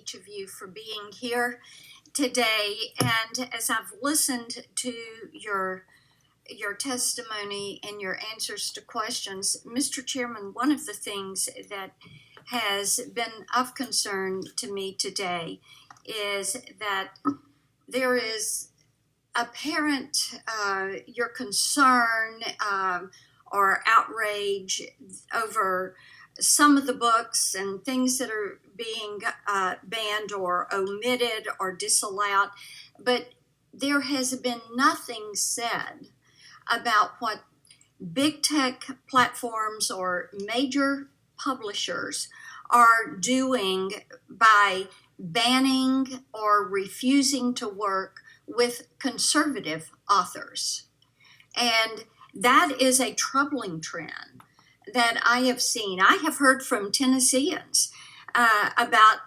each of you for being here today. And as I've listened to your testimony and your answers to questions, Mr. Chairman, one of the things that has been of concern to me today is that there is apparent your concern or outrage over some of the books and things that are being banned or omitted or disallowed, but there has been nothing said about what big tech platforms or major publishers are doing by banning or refusing to work with conservative authors. And that is a troubling trend that I have seen. I have heard from Tennesseans about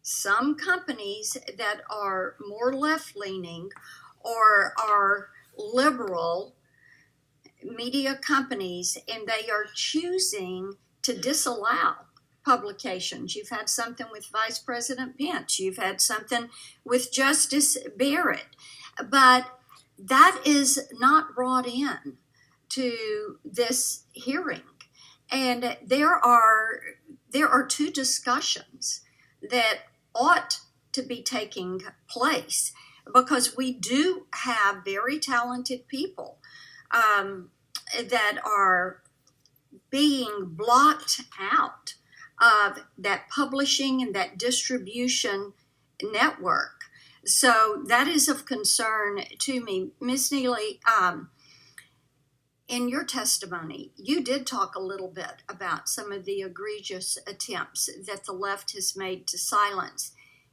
some companies that are more left-leaning or are liberal media companies, and they are choosing to disallow publications. You've had something with Vice President Pence. You've had something with Justice Barrett. But that is not brought in to this hearing. And there are two discussions that ought to be taking place, because we do have very talented people that are being blocked out of that publishing and that distribution network. So that is of concern to me. Ms. Neely, in your testimony, you did talk a little bit about some of the egregious attempts that the left has made to silence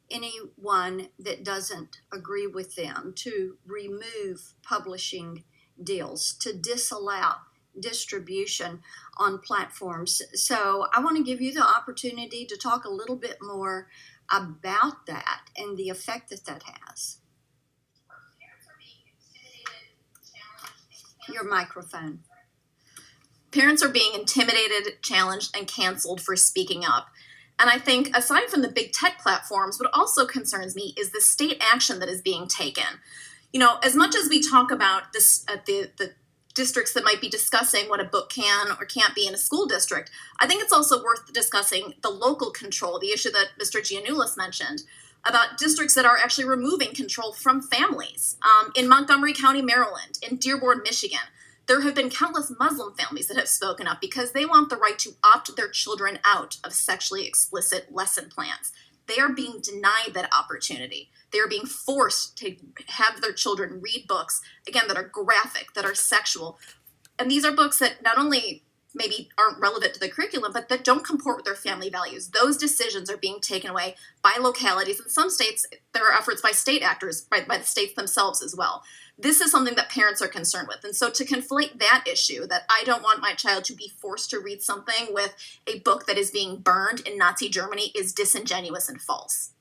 anyone that doesn't agree with them, to remove publishing deals, to disallow distribution on platforms. So I want to give you the opportunity to talk a little bit more about that and the effect that that has. Your microphone. Parents are being intimidated, challenged, and canceled for speaking up. And I think, aside from the big tech platforms, what also concerns me is the state action that is being taken. You know, as much as we talk about this at the districts that might be discussing what a book can or can't be in a school district, I think it's also worth discussing the local control, the issue that Mr. Giannoulis mentioned, about districts that are actually removing control from families. In Montgomery County, Maryland, in Dearborn, Michigan, there have been countless Muslim families that have spoken up because they want the right to opt their children out of sexually explicit lesson plans. They are being denied that opportunity. They are being forced to have their children read books, again, that are graphic, that are sexual. And these are books that not only maybe aren't relevant to the curriculum, but that don't comport with their family values. Those decisions are being taken away by localities. In some states, there are efforts by state actors, by the states themselves as well. This is something that parents are concerned with. And so to conflate that issue, that I don't want my child to be forced to read something with a book that is being burned in Nazi Germany, is disingenuous and false.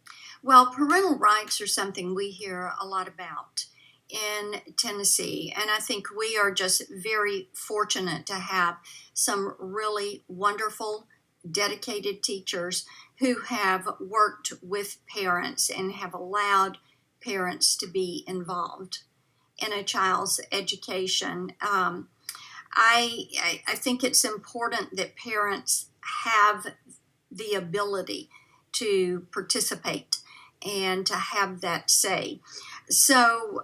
Well, parental rights are something we hear a lot about in Tennessee, and I think we are just very fortunate to have some really wonderful, dedicated teachers who have worked with parents and have allowed parents to be involved in a child's education. I think it's important that parents have the ability to participate and to have that say. So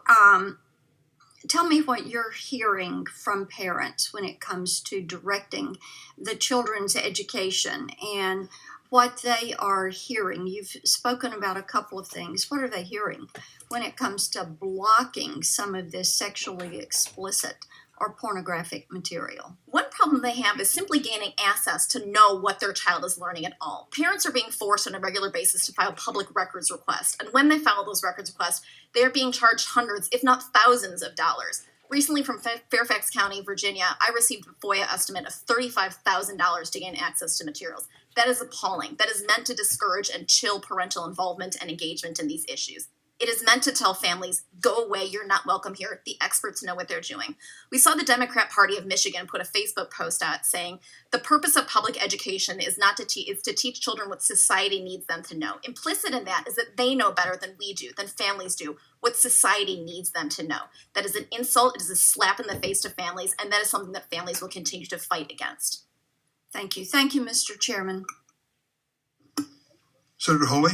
tell me what you're hearing from parents when it comes to directing the children's education and what they are hearing. You've spoken about a couple of things. What are they hearing when it comes to blocking some of this sexually explicit or pornographic material? One problem they have is simply gaining access to know what their child is learning at all. Parents are being forced on a regular basis to file public records requests, and when they file those records requests, they are being charged hundreds, if not thousands of dollars. Recently from Fairfax County, Virginia, I received a FOIA estimate of $35,000 to gain access to materials. That is appalling. That is meant to discourage and chill parental involvement and engagement in these issues. It is meant to tell families, go away, you're not welcome here. The experts know what they're doing. We saw the Democrat Party of Michigan put a Facebook post out saying, the purpose of public education is not to is to teach children what society needs them to know. Implicit in that is that they know better than we do, than families do, what society needs them to know. That is an insult, it is a slap in the face to families, and that is something that families will continue to fight against. Thank you. Thank you, Mr. Chairman. Senator Holy?